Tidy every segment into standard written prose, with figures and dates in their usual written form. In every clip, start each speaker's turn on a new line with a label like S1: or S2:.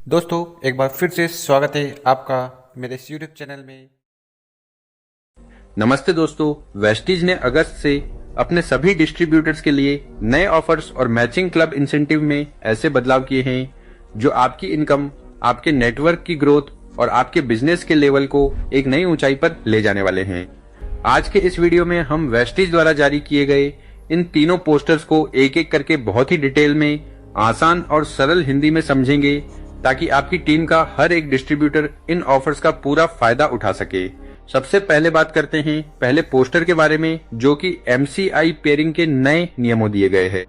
S1: दोस्तों एक बार फिर से स्वागत है आपका मेरे इस यूट्यूब चैनल में।
S2: नमस्ते दोस्तों, वेस्टीज ने अगस्त से अपने सभी डिस्ट्रीब्यूटर्स के लिए नए ऑफर्स और मैचिंग क्लब इंसेंटिव में ऐसे बदलाव किए हैं जो आपकी इनकम, आपके नेटवर्क की ग्रोथ और आपके बिजनेस के लेवल को एक नई ऊंचाई पर ले जाने वाले हैं। आज के इस वीडियो में हम वेस्टीज द्वारा जारी किए गए इन तीनों पोस्टर्स को एक एक करके बहुत ही डिटेल में, आसान और सरल हिंदी में समझेंगे ताकि आपकी टीम का हर एक डिस्ट्रीब्यूटर इन ऑफर्स का पूरा फायदा उठा सके। सबसे पहले बात करते हैं पहले पोस्टर के बारे में, जो कि MCI पेयरिंग के नए नियमों दिए गए हैं।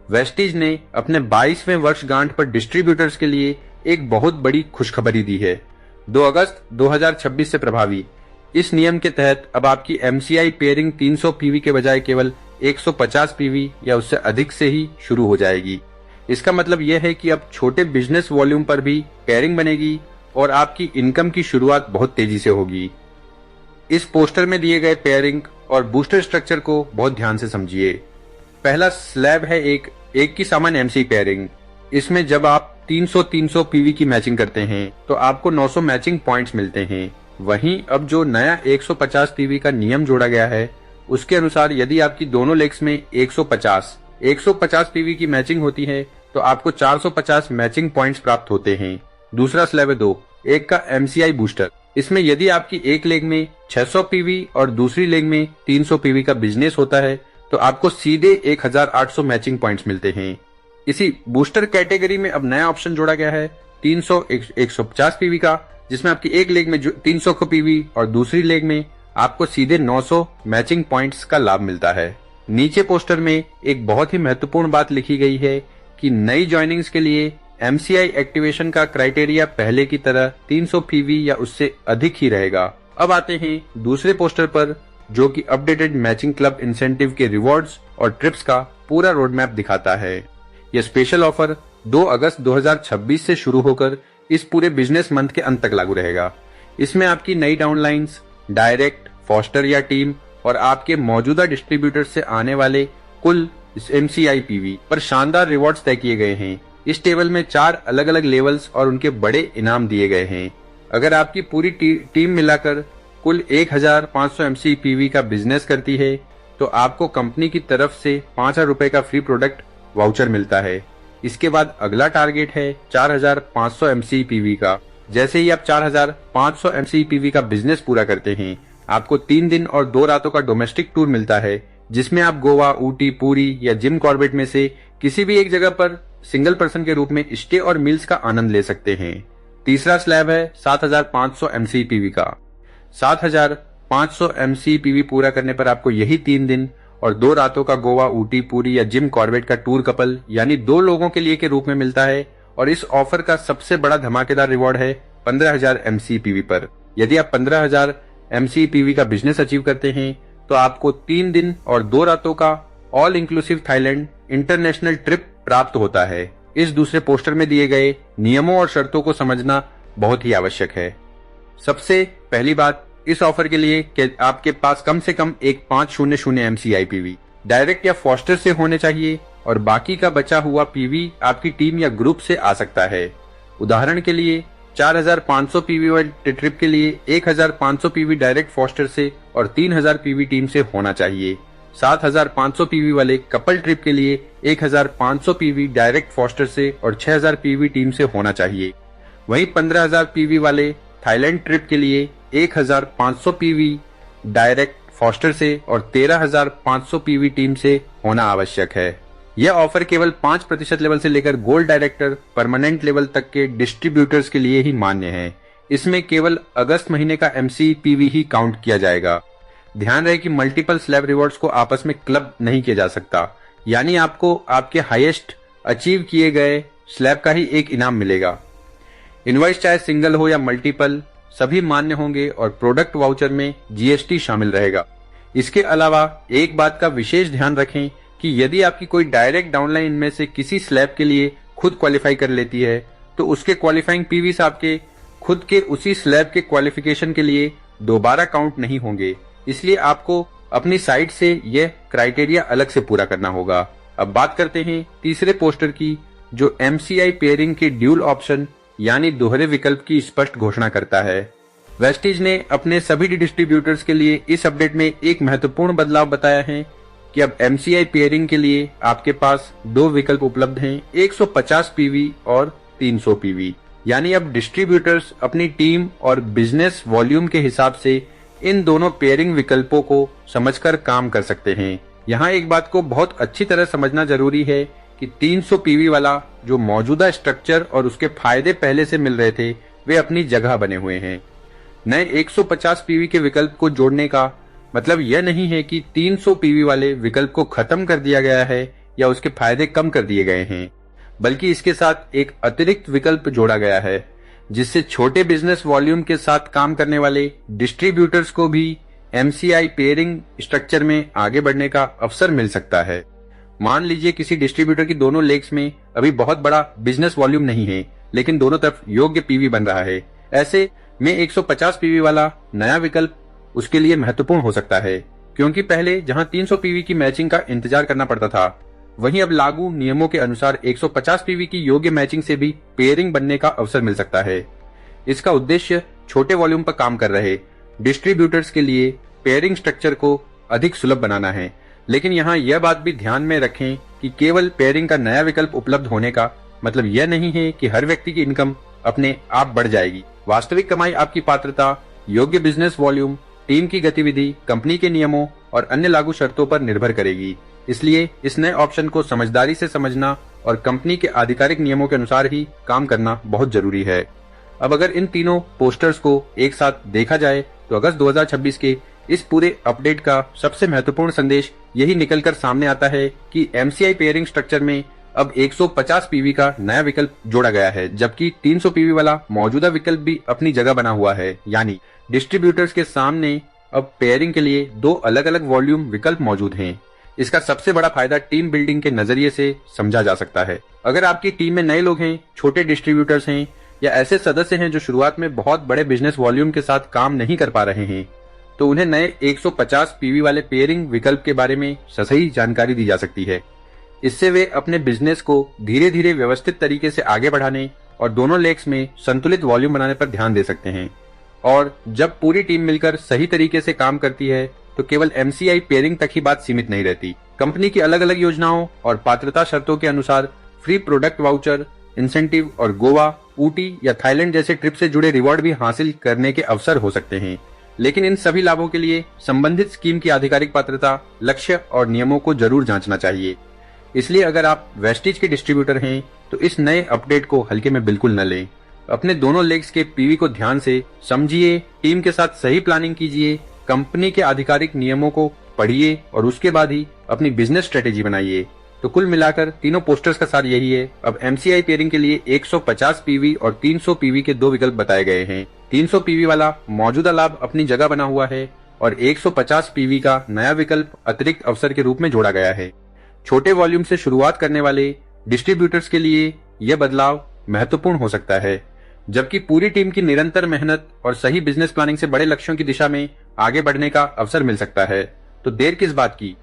S2: वेस्टीज ने अपने 22वें वर्षगांठ पर डिस्ट्रीब्यूटर्स के लिए एक बहुत बड़ी खुशखबरी दी है। 2 अगस्त 2026 से प्रभावी इस नियम के तहत अब आपकी MCI पेयरिंग 300 PV के बजाय केवल 150 PV या उससे अधिक से ही शुरू हो जाएगी। इसका मतलब यह है कि अब छोटे बिजनेस वॉल्यूम पर भी पेयरिंग बनेगी और आपकी इनकम की शुरुआत बहुत तेजी से होगी। इस पोस्टर में दिए गए पेयरिंग और बूस्टर स्ट्रक्चर को बहुत ध्यान से समझिए। पहला स्लैब है एक की सामान्य MC पेयरिंग। इसमें जब आप 300 PV की मैचिंग करते हैं तो आपको 900 मैचिंग पॉइंट्स मिलते हैं। वहीं अब जो नया 150 PV का नियम जोड़ा गया है उसके अनुसार यदि आपकी दोनों लेग्स में 150 PV की मैचिंग होती है तो आपको 450 मैचिंग पॉइंट्स प्राप्त होते हैं। दूसरा स्लैब है 2 का MCI बूस्टर। इसमें यदि आपकी एक लेग में 600 PV और दूसरी लेग में 300 PV का बिजनेस होता है तो आपको सीधे 1800 मैचिंग पॉइंट्स मिलते हैं। इसी बूस्टर कैटेगरी में अब नया ऑप्शन जोड़ा गया है 150 PV का, जिसमें आपकी एक लेग में 300 PV और दूसरी लेग में आपको सीधे 900 मैचिंग पॉइंट्स का लाभ मिलता है। नीचे पोस्टर में एक बहुत ही महत्वपूर्ण बात लिखी गई है कि नई ज्वाइनिंग्स के लिए MCI एक्टिवेशन का क्राइटेरिया पहले की तरह 300 PV या उससे अधिक ही रहेगा। अब आते हैं दूसरे पोस्टर पर, जो कि अपडेटेड मैचिंग क्लब इंसेंटिव के रिवॉर्ड्स और ट्रिप्स का पूरा रोड मैप दिखाता है। यह स्पेशल ऑफर 2 अगस्त 2026 से शुरू होकर इस पूरे बिजनेस मंथ के अंत तक लागू रहेगा। इसमें आपकी नई डाउनलाइंस, डायरेक्ट, फॉस्टर या टीम और आपके मौजूदा डिस्ट्रीब्यूटर से आने वाले कुल MCI PV पर शानदार रिवॉर्ड्स तय किए गए हैं। इस टेबल में 4 अलग अलग लेवल्स और उनके बड़े इनाम दिए गए हैं। अगर आपकी पूरी टीम मिलाकर कुल 1500 MC PV का बिजनेस करती है तो आपको कंपनी की तरफ से 5000 रुपए का फ्री प्रोडक्ट वाउचर मिलता है। इसके बाद अगला टारगेट है 4500 MC PV का। जैसे ही आप 4500 MC PV का बिजनेस पूरा करते हैं आपको 3 दिन और 2 रातों का डोमेस्टिक टूर मिलता है, जिसमें आप गोवा, ऊटी, पुरी या जिम कॉर्बेट में से किसी भी एक जगह पर सिंगल पर्सन के रूप में स्टे और मील्स का आनंद ले सकते हैं। तीसरा स्लैब है 7500 MC PV का। 7500 MC PV पूरा करने पर आपको यही 3 दिन और 2 रातों का गोवा, ऊटी, पुरी या जिम कॉर्बेट का टूर कपल यानी 2 लोगों के लिए के रूप में मिलता है। और इस ऑफर का सबसे बड़ा धमाकेदार रिवॉर्ड है 15000 MC PV पर। यदि आप 15000 MC PV का बिजनेस अचीव करते हैं तो आपको 3 दिन और 2 रातों का all inclusive Thailand international trip प्राप्त होता है। इस दूसरे पोस्टर में दिए गए नियमों और शर्तों को समझना बहुत ही आवश्यक है। सबसे पहली बात इस ऑफर के लिए कि आपके पास कम से कम एक 500 MCI PV डायरेक्ट या फॉस्टर से होने चाहिए और बाकी का बचा हुआ PV आपकी टीम या ग्रुप से आ सकता है। उदाहरण के लिए 4500 PV वाले ट्रिप के लिए 1500 PV डायरेक्ट फॉस्टर से और 3000 PV टीम से होना चाहिए। 7500 PV वाले कपल ट्रिप के लिए 1500 PV डायरेक्ट फॉस्टर से और 6000 PV टीम से होना चाहिए। वहीं 15000 PV वाले थाईलैंड ट्रिप के लिए 1500 PV डायरेक्ट फॉस्टर से और 13500 PV टीम से होना आवश्यक है। यह ऑफर केवल 5% लेवल से लेकर गोल्ड डायरेक्टर परमानेंट लेवल तक के डिस्ट्रीब्यूटर्स के लिए ही मान्य है। इसमें केवल अगस्त महीने का MC PV ही काउंट किया जाएगा। ध्यान रहे कि मल्टीपल स्लैब रिवॉर्ड्स को आपस में क्लब नहीं किया जा सकता, यानी आपको आपके हाईएस्ट अचीव किए गए स्लैब का ही एक इनाम मिलेगा। इनवॉइस चाहे सिंगल हो या मल्टीपल सभी मान्य होंगे और प्रोडक्ट वाउचर में GST शामिल रहेगा। इसके अलावा एक बात का विशेष ध्यान रखें कि यदि आपकी कोई डायरेक्ट डाउनलाइन इनमें से किसी स्लैब के लिए खुद क्वालिफाई कर लेती है तो उसके क्वालिफाइंग PVs आपके खुद के उसी स्लैब के क्वालिफिकेशन के लिए दोबारा काउंट नहीं होंगे। इसलिए आपको अपनी साइड से यह क्राइटेरिया अलग से पूरा करना होगा। अब बात करते हैं तीसरे पोस्टर की, जो MCI पेयरिंग के ड्यूल ऑप्शन यानी दोहरे विकल्प की स्पष्ट घोषणा करता है। वेस्टिज ने अपने सभी डिस्ट्रीब्यूटर्स के लिए इस अपडेट में एक महत्वपूर्ण बदलाव बताया है कि अब MCI पेयरिंग के लिए आपके पास दो विकल्प उपलब्ध हैं, 150 PV और 300 PV। यानी अब डिस्ट्रीब्यूटर्स अपनी टीम और बिजनेस वॉल्यूम के हिसाब से इन दोनों पेयरिंग विकल्पों को समझकर काम कर सकते हैं। यहाँ एक बात को बहुत अच्छी तरह समझना जरूरी है कि 300 PV वाला जो मौजूदा स्ट्रक्चर और उसके फायदे पहले से मिल रहे थे वे अपनी जगह बने हुए हैं। नए 150 PV के विकल्प को जोड़ने का मतलब यह नहीं है कि 300 PV वाले विकल्प को खत्म कर दिया गया है या उसके फायदे कम कर दिए गए हैं, बल्कि इसके साथ एक अतिरिक्त विकल्प जोड़ा गया है जिससे छोटे बिजनेस वॉल्यूम के साथ काम करने वाले डिस्ट्रीब्यूटर्स को भी MCI पेयरिंग स्ट्रक्चर में आगे बढ़ने का अवसर मिल सकता है। मान लीजिए किसी डिस्ट्रीब्यूटर की दोनों लेग्स में अभी बहुत बड़ा बिजनेस वॉल्यूम नहीं है, लेकिन दोनों तरफ योग्य PV बन रहा है। ऐसे में 150 PV वाला नया विकल्प उसके लिए महत्वपूर्ण हो सकता है, क्योंकि पहले जहां 300 PV की मैचिंग का इंतजार करना पड़ता था, वहीं अब लागू नियमों के अनुसार 150 PV की योग्य मैचिंग से भी पेयरिंग बनने का अवसर मिल सकता है। इसका उद्देश्य छोटे वॉल्यूम पर काम कर रहे डिस्ट्रीब्यूटर्स के लिए पेयरिंग स्ट्रक्चर को अधिक सुलभ बनाना है। लेकिन यहाँ यह बात भी ध्यान में रखें कि केवल पेयरिंग का नया विकल्प उपलब्ध होने का मतलब यह नहीं है कि हर व्यक्ति की इनकम अपने आप बढ़ जाएगी। वास्तविक कमाई आपकी पात्रता, योग्य बिजनेस वॉल्यूम, टीम की गतिविधि, कंपनी के नियमों और अन्य लागू शर्तों पर निर्भर करेगी। इसलिए इस नए ऑप्शन को समझदारी से समझना और कंपनी के आधिकारिक नियमों के अनुसार ही काम करना बहुत जरूरी है। अब अगर इन तीनों पोस्टर्स को एक साथ देखा जाए तो अगस्त 2026 के इस पूरे अपडेट का सबसे महत्वपूर्ण संदेश यही निकलकर सामने आता है कि MCI पेयरिंग स्ट्रक्चर में अब 150 PV का नया विकल्प जोड़ा गया है, जबकि 300 PV वाला मौजूदा विकल्प भी अपनी जगह बना हुआ है। यानी डिस्ट्रीब्यूटर्स के सामने अब पेयरिंग के लिए दो अलग अलग वॉल्यूम विकल्प मौजूद हैं। इसका सबसे बड़ा फायदा टीम बिल्डिंग के नजरिए से समझा जा सकता है। अगर आपकी टीम में नए लोग हैं, छोटे डिस्ट्रीब्यूटर्स हैं या ऐसे सदस्य हैं जो शुरुआत में बहुत बड़े बिजनेस वॉल्यूम के साथ काम नहीं कर पा रहे हैं, तो उन्हें नए 150 PV वाले पेयरिंग विकल्प के बारे में सही जानकारी दी जा सकती है। इससे वे अपने बिजनेस को धीरे धीरे व्यवस्थित तरीके से आगे बढ़ाने और दोनों लेग्स में संतुलित वॉल्यूम बनाने पर ध्यान दे सकते हैं। और जब पूरी टीम मिलकर सही तरीके से काम करती है तो केवल MCI पेयरिंग तक ही बात सीमित नहीं रहती। कंपनी की अलग अलग योजनाओं और पात्रता शर्तों के अनुसार फ्री प्रोडक्ट वाउचर, इंसेंटिव और गोवा, ऊटी या थाईलैंड जैसे ट्रिप से जुड़े रिवॉर्ड भी हासिल करने के अवसर हो सकते हैं। लेकिन इन सभी लाभों के लिए संबंधित स्कीम की आधिकारिक पात्रता, लक्ष्य और नियमों को जरूर जांचना चाहिए। इसलिए अगर आप वेस्टिज के डिस्ट्रीब्यूटर हैं तो इस नए अपडेट को हल्के में बिल्कुल न लें। अपने दोनों लेग्स के PV को ध्यान से समझिए, टीम के साथ सही प्लानिंग कीजिए, कंपनी के आधिकारिक नियमों को पढ़िए और उसके बाद ही अपनी बिजनेस स्ट्रेटेजी बनाइए। तो कुल मिलाकर तीनों पोस्टर्स का सार यही है। अब MCI पेयरिंग के लिए 150 PV और 300 PV के दो विकल्प बताए गए हैं। 300 PV वाला मौजूदा लाभ अपनी जगह बना हुआ है और 150 PV का नया विकल्प अतिरिक्त अवसर के रूप में जोड़ा गया है। छोटे वॉल्यूम से शुरुआत करने वाले डिस्ट्रीब्यूटर्स के लिए यह बदलाव महत्वपूर्ण हो सकता है, जबकि पूरी टीम की निरंतर मेहनत और सही बिजनेस प्लानिंग से बड़े लक्ष्यों की दिशा में आगे बढ़ने का अवसर मिल सकता है। तो देर किस बात की,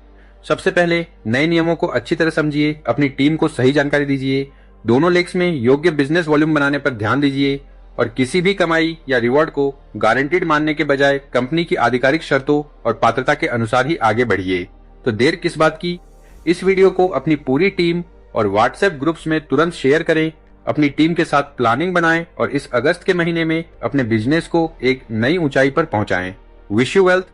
S2: सबसे पहले नए नियमों को अच्छी तरह समझिए, अपनी टीम को सही जानकारी दीजिए, दोनों लेग्स में योग्य बिजनेस वॉल्यूम बनाने पर ध्यान दीजिए और किसी भी कमाई या रिवॉर्ड को गारंटीड मानने के बजाय कंपनी की आधिकारिक शर्तों और पात्रता के अनुसार ही आगे बढ़िए। तो देर किस बात की, इस वीडियो को अपनी पूरी टीम और WhatsApp ग्रुप्स में तुरंत शेयर करें, अपनी टीम के साथ प्लानिंग बनाएं और इस अगस्त के महीने में अपने बिजनेस को एक नई ऊंचाई पर पहुंचाएं। Wish you wealth.